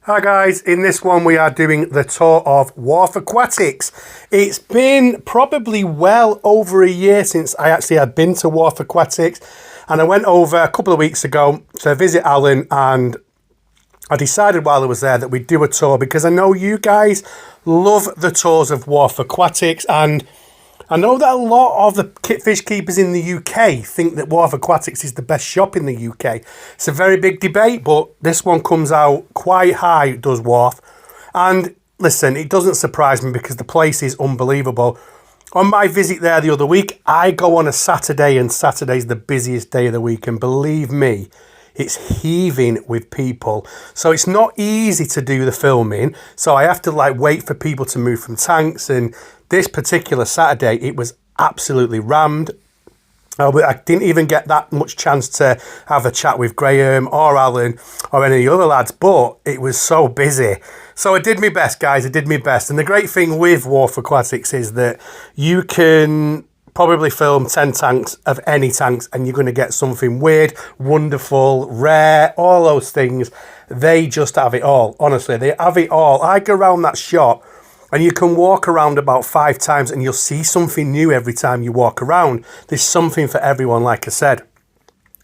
Hi guys, in this one we are doing the tour of Wharf Aquatics. It's been probably well over a year since I actually had been to Wharf Aquatics, and I went over a couple of weeks ago to visit Alan, and I decided while I was there that we'd do a tour because I know you guys love the tours of Wharf Aquatics, and I know that a lot of the fish keepers in the UK think that Wharf Aquatics is the best shop in the UK. It's a very big debate, but this one comes out quite high, does Wharf. And listen, it doesn't surprise me because the place is unbelievable. On my visit there the other week, I go on a Saturday, and Saturday's the busiest day of the week. And believe me, it's heaving with people. So it's not easy to do the filming. So I have to wait for people to move from tanks, and this particular Saturday, it was absolutely rammed. I didn't even get that much chance to have a chat with Graham or Alan or any of the other lads, but it was so busy. So I did my best, guys. I did my best. And the great thing with Wharf Aquatics is that you can probably film 10 tanks of any tanks and you're going to get something weird, wonderful, rare, all those things. They just have it all. Honestly, they have it all. I go around that shop, and you can walk around about 5 times and you'll see something new every time you walk around. There's something for everyone, like I said.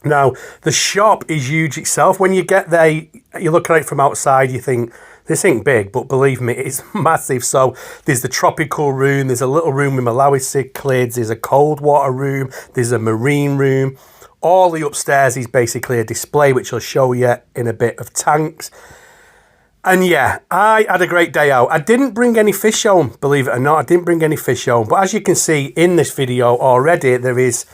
Now, the shop is huge itself. When you get there, you look at it from outside, you think, this ain't big, but believe me, it's massive. So there's the tropical room, there's a little room with Malawi cichlids, there's a cold water room, there's a marine room. All the upstairs is basically a display, which I'll show you in a bit, of tanks. And yeah, I had a great day out. I didn't bring any fish home, believe it or not. I didn't bring any fish home. But as you can see in this video already, there is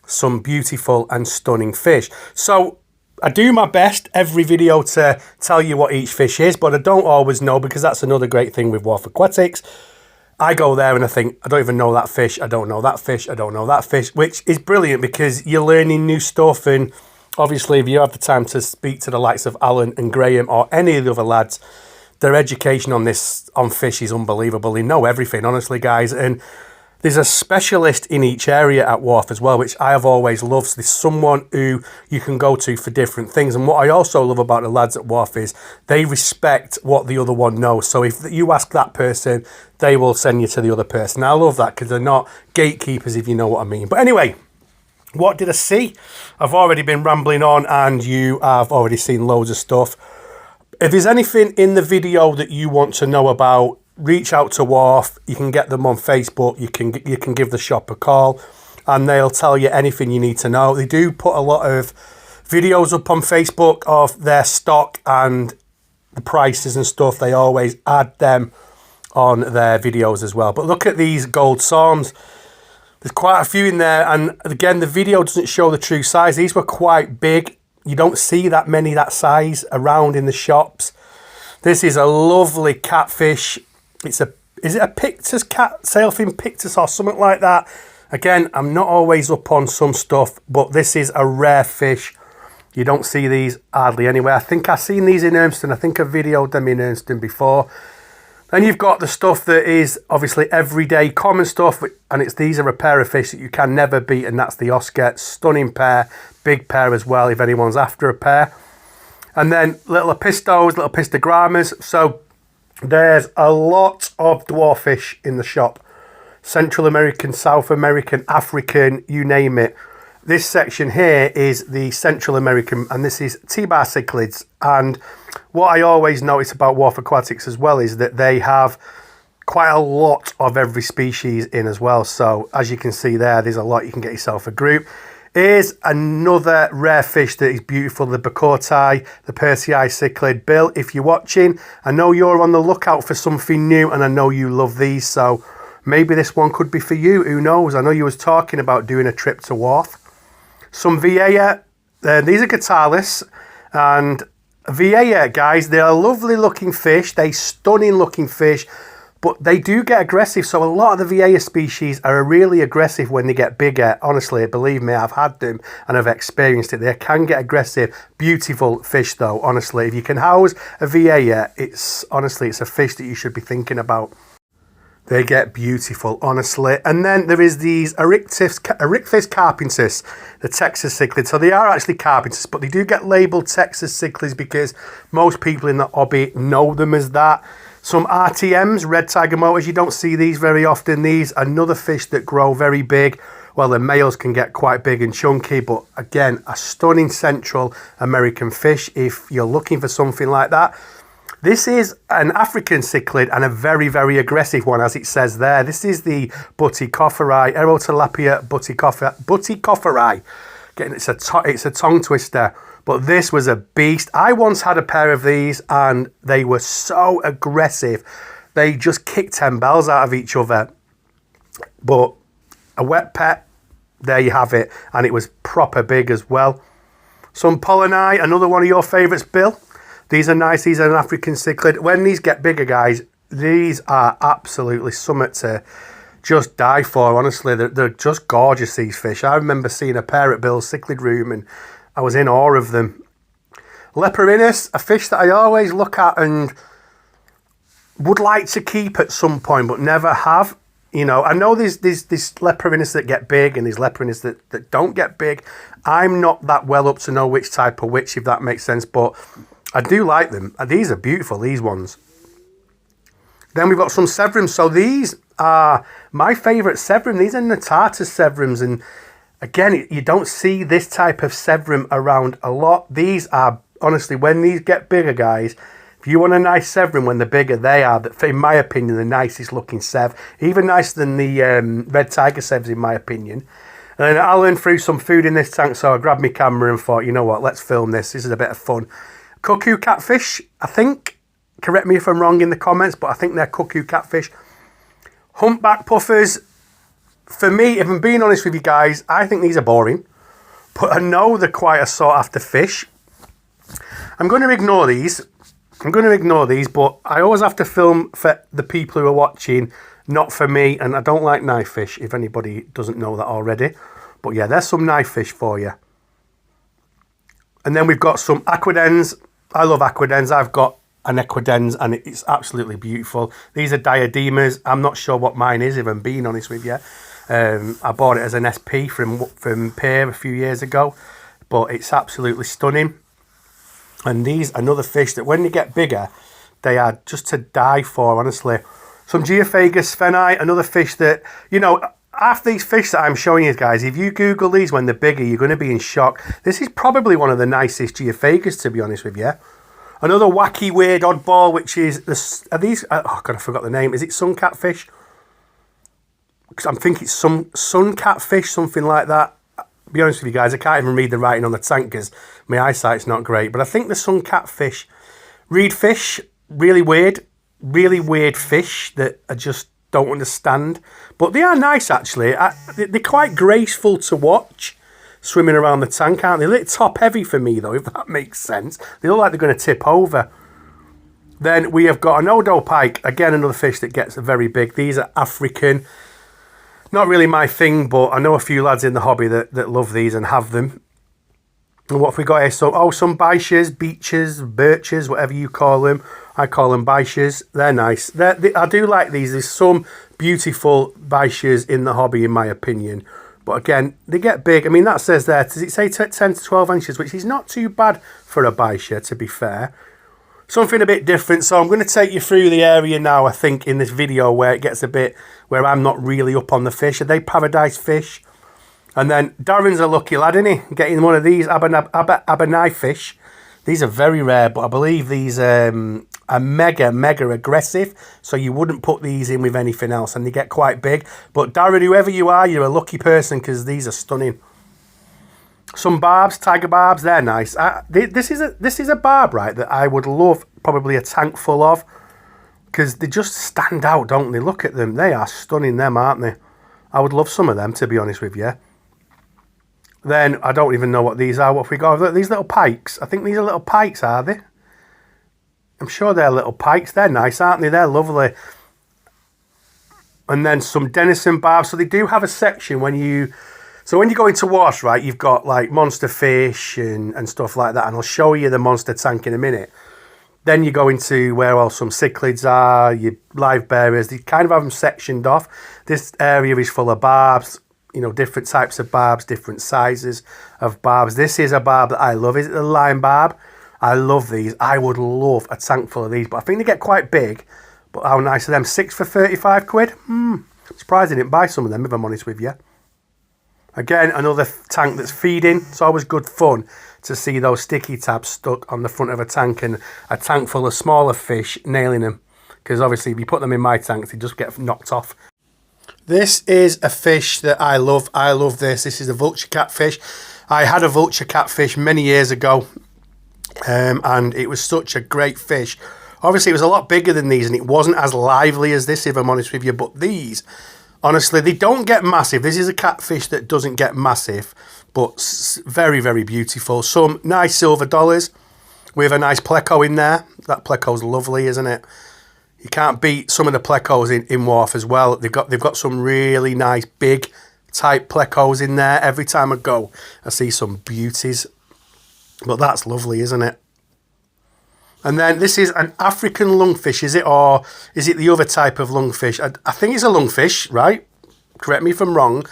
some beautiful and stunning fish. So I do my best every video to tell you what each fish is, but I don't always know, because that's another great thing with Wharf Aquatics. I go there and I think, I don't even know that fish. I don't know that fish. I don't know that fish, which is brilliant because you're learning new stuff. And obviously, if you have the time to speak to the likes of Alan and Graham or any of the other lads, their education on fish is unbelievable. They know everything, honestly, guys. And there's a specialist in each area at Wharf as well, which I have always loved. There's someone who you can go to for different things. And what I also love about the lads at Wharf is they respect what the other one knows. So if you ask that person, they will send you to the other person. I love that because they're not gatekeepers, if you know what I mean. But anyway, what did I see? I've already been rambling on and you have already seen loads of stuff. If there's anything in the video that you want to know about, reach out to Warf. You can get them on Facebook. You can give the shop a call and they'll tell you anything you need to know. They do put a lot of videos up on Facebook of their stock and the prices and stuff. They always add them on their videos as well. But look at these gold psalms. There's quite a few in there, and again, the video doesn't show the true size. These were quite big. You don't see that many that size around in the shops. This is a lovely catfish. Is it a Pictus cat, sailfin Pictus or something like that? Again, I'm not always up on some stuff, but this is a rare fish. You don't see these hardly anywhere. I think I've seen these in Urmston. I think I've videoed them in Urmston before. Then you've got the stuff that is obviously everyday common stuff, and these are a pair of fish that you can never beat, and that's the Oscar. Stunning pair, big pair as well if anyone's after a pair. And then little apistos, little pistogrammas. So there's a lot of dwarfish in the shop. Central American, South American, African, you name it. This section here is the Central American, and this is T-bar cichlids. And what I always notice about Wharf Aquatics as well is that they have quite a lot of every species in as well. So as you can see there's a lot. You can get yourself a group. Here's another rare fish that is beautiful, the Bacotai, the Persei cichlid. Bill, if you're watching, I know you're on the lookout for something new, and I know you love these, so maybe this one could be for you. Who knows? I know you was talking about doing a trip to Wharf. Some Viea, these are guitarless, and Viea, guys, they're a lovely looking fish. They're stunning looking fish, but they do get aggressive. So a lot of the Viea species are really aggressive when they get bigger. Honestly, believe me, I've had them and I've experienced it. They can get aggressive. Beautiful fish though, honestly. If you can house a Viea, it's a fish that you should be thinking about. They get beautiful, honestly. And then there is these Erichthys carpintus, the Texas cichlids. So they are actually carpinters, but they do get labelled Texas cichlids because most people in the hobby know them as that. Some RTMs, red tiger motors, you don't see these very often. These are another fish that grow very big. Well, the males can get quite big and chunky, but again, a stunning Central American fish if you're looking for something like that. This is an African cichlid and a very, very aggressive one, as it says there. This is the Butticopheri, Aerotilapia Butticopheri. Again, it's a tongue twister, but this was a beast. I once had a pair of these and they were so aggressive. They just kicked 10 bells out of each other. But a wet pet, there you have it. And it was proper big as well. Some Pollini, another one of your favourites, Bill. These are nice. These are an African cichlid. When these get bigger, guys, these are absolutely something to just die for, honestly. They're just gorgeous, these fish. I remember seeing a pair at Bill's cichlid room and I was in awe of them. Leperinus, a fish that I always look at and would like to keep at some point, but never have. You know, I know there's Leperinus that get big and there's Leperinus that don't get big. I'm not that well up to know which type of which, if that makes sense, but I do like them. These are beautiful, these ones. Then we've got some Severums. So these are my favourite Severum. These are Natatus Severums. And again, you don't see this type of Severum around a lot. These are, honestly, when these get bigger, guys, if you want a nice Severum when they're bigger, they are, in my opinion, the nicest looking Sev. Even nicer than the Red Tiger Sevs, in my opinion. And I learned through some food in this tank, so I grabbed my camera and thought, you know what, let's film this. This is a bit of fun. Cuckoo catfish, I think. Correct me if I'm wrong in the comments, but I think they're cuckoo catfish. Humpback puffers. For me, if I'm being honest with you guys, I think these are boring. But I know they're quite a sought after fish. I'm going to ignore these. But I always have to film for the people who are watching, not for me. And I don't like knife fish, if anybody doesn't know that already. But yeah, there's some knife fish for you. And then we've got some aquadens. I love aquadens. I've got an aquadens and it's absolutely beautiful. These are diademas. I'm not sure what mine is, if I'm being honest with you. I bought it as an SP from Pier a few years ago, but it's absolutely stunning. And these, another fish that when they get bigger, they are just to die for, honestly. Some Geophagus spheni, another fish that, you know, half these fish that I'm showing you guys, if you Google these when they're bigger, you're going to be in shock. This is probably one of the nicest Geophagus, to be honest with you. Another wacky, weird oddball, which is, are these, oh God, I forgot the name. Is it sun catfish? Because I'm thinking it's some sun catfish, something like that. To be honest with you guys, I can't even read the writing on the tank because my eyesight's not great. But I think the sun catfish, reed fish, really weird fish that I just don't understand. But they are nice, actually. They're quite graceful to watch, swimming around the tank, aren't they? A little top heavy for me, though, if that makes sense. They look like they're going to tip over. Then we have got an Odo pike. Again, another fish that gets very big. These are African. Not really my thing, but I know a few lads in the hobby that love these and have them. And what have we got here? So, some biches, beaches, birches, whatever you call them. I call them biches. They're nice. I do like these. There's some beautiful biches in the hobby, in my opinion. But again, they get big. I mean, that says there, does it say 10 to 12 inches, which is not too bad for a biche, to be fair. Something a bit different. So I'm going to take you through the area now, I think, in this video where it gets a bit, where I'm not really up on the fish. Are they paradise fish? And then Darren's a lucky lad, isn't he? Getting one of these Abernai fish. These are very rare, but I believe these are mega aggressive. So you wouldn't put these in with anything else, and they get quite big. But Darren, whoever you are, you're a lucky person because these are stunning. Some barbs, tiger barbs, they're nice. This is a barb, right, that I would love probably a tank full of because they just stand out, don't they? Look at them. They are stunning, them, aren't they? I would love some of them, to be honest with you. Then, I don't even know what these are. What have we got? These little pikes. I think these are little pikes, are they? I'm sure they're little pikes. They're nice, aren't they? They're lovely. And then some Denison barbs. So they do have a section when you... So when you go into Wharf, right, you've got like monster fish and stuff like that. And I'll show you the monster tank in a minute. Then you go into where all some cichlids are, your live bearers. They kind of have them sectioned off. This area is full of barbs, you know, different types of barbs, different sizes of barbs. This is a barb that I love. Is it the lime barb? I love these. I would love a tank full of these, but I think they get quite big. But how nice are them? 6 for 35 quid? Surprised I didn't buy some of them, if I'm honest with you. Again, another tank that's feeding. It's always good fun to see those sticky tabs stuck on the front of a tank and a tank full of smaller fish nailing them. Because obviously if you put them in my tanks, they just get knocked off. This is a fish that I love. I love this. This is a vulture catfish. I had a vulture catfish many years ago. And it was such a great fish. Obviously, it was a lot bigger than these, and it wasn't as lively as this, if I'm honest with you. But these, honestly, they don't get massive. This is a catfish that doesn't get massive, but very, very beautiful. Some nice silver dollars with a nice pleco in there. That pleco's lovely, isn't it? You can't beat some of the plecos in Wharf as well. They've got some really nice big type plecos in there. Every time I go, I see some beauties. But that's lovely, isn't it? And then this is an African lungfish, is it? Or is it the other type of lungfish? I think it's a lungfish, right? Correct me if I'm wrong.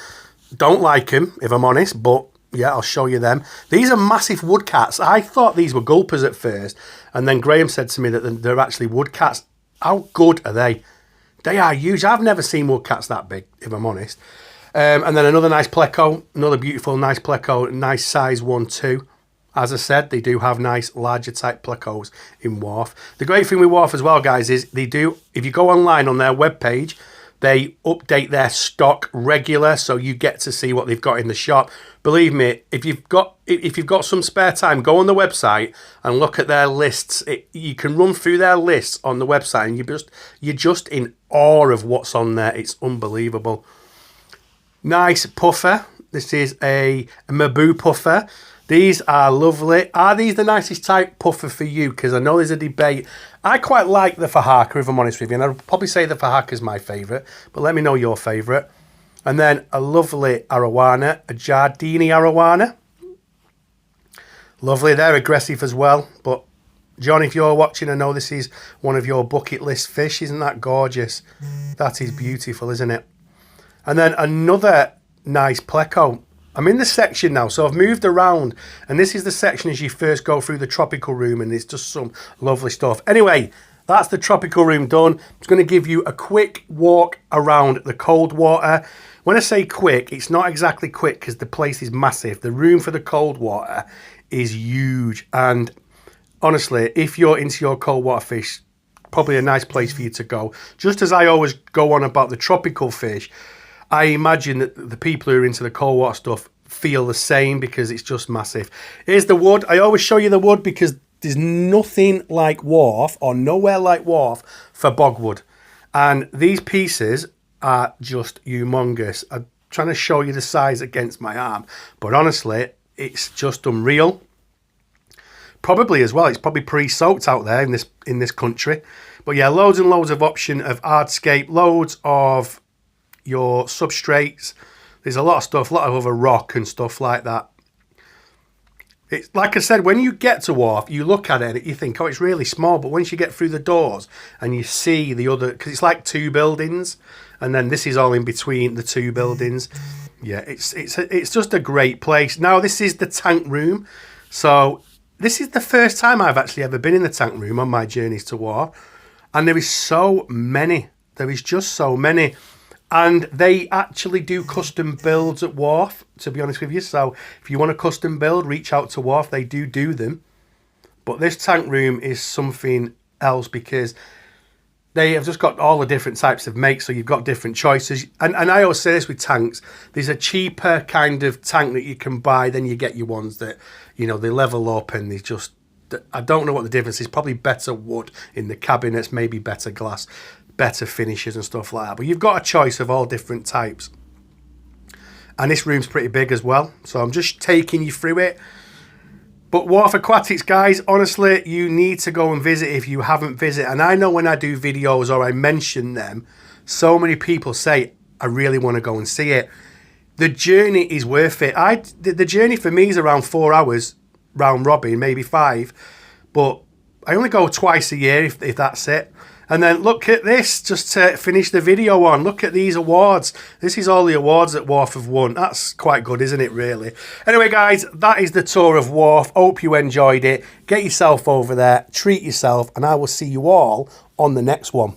Don't like them, if I'm honest. But, yeah, I'll show you them. These are massive woodcats. I thought these were gulpers at first. And then Graham said to me that they're actually woodcats. How good are they? They are huge. I've never seen woodcats that big, if I'm honest. And then another nice pleco. Another beautiful, nice pleco. Nice size one, too. As I said, they do have nice, larger type plecos in Wharf. The great thing with Wharf as well, guys, is they do, if you go online on their webpage, they update their stock regular, so you get to see what they've got in the shop. Believe me, if you've got some spare time, go on the website and look at their lists. You can run through their lists on the website, and you're just in awe of what's on there. It's unbelievable. Nice puffer. This is a Mabu puffer. These are lovely. Are these the nicest type puffer for you? Because I know there's a debate. I quite like the Fahaka, if I'm honest with you. And I'd probably say the Fahaka is my favourite. But let me know your favourite. And then a lovely arowana, a Giardini arowana. Lovely. They're aggressive as well. But, John, if you're watching, I know this is one of your bucket list fish. Isn't that gorgeous? That is beautiful, isn't it? And then another nice pleco. I'm in the section now, so I've moved around, and this is the section as you first go through the tropical room, and it's just some lovely stuff. Anyway, that's the tropical room done. I'm just going to give you a quick walk around the cold water. When I say quick, it's not exactly quick because the place is massive. The room for the cold water is huge, and honestly, if you're into your cold water fish, probably a nice place for you to go. Just as I always go on about the tropical fish, I imagine that the people who are into the cold water stuff feel the same because it's just massive. Here's the wood. I always show you the wood because there's nothing like Wharf or nowhere like Wharf for bogwood. And these pieces are just humongous. I'm trying to show you the size against my arm. But honestly, it's just unreal. Probably as well, it's probably pre-soaked out there in this country. But yeah, loads and loads of option of hardscape, loads of your substrates. There's a lot of stuff, a lot of other rock and stuff like that. It's like I said, when you get to Wharf, you look at it and you think, oh, it's really small. But once you get through the doors and you see the other, because it's like two buildings, and then this is all in between the two buildings. Yeah, it's just a great place. Now this is the tank room, so this is the first time I've actually ever been in the tank room on my journeys to Wharf, and there is so many. There is just so many. And they actually do custom builds at Wharf, to be honest with you. So if you want a custom build, reach out to Wharf. They do them. But this tank room is something else because they have just got all the different types of makes. So you've got different choices. And I always say this with tanks. There's a cheaper kind of tank that you can buy. Then you get your ones that, you know, they level up and they just... I don't know what the difference is. Probably better wood in the cabinets, maybe better glass, better finishes and stuff like that. But you've got a choice of all different types. And this room's pretty big as well. So I'm just taking you through it. But Wharf Aquatics, guys, honestly, you need to go and visit if you haven't visited. And I know when I do videos or I mention them, so many people say, I really want to go and see it. The journey is worth it. The journey for me is around 4 hours, round robin, maybe 5. But I only go twice a year if that's it. And then look at this, just to finish the video on. Look at these awards. This is all the awards that Warf have won. That's quite good, isn't it, really? Anyway, guys, that is the tour of Warf. Hope you enjoyed it. Get yourself over there, treat yourself, and I will see you all on the next one.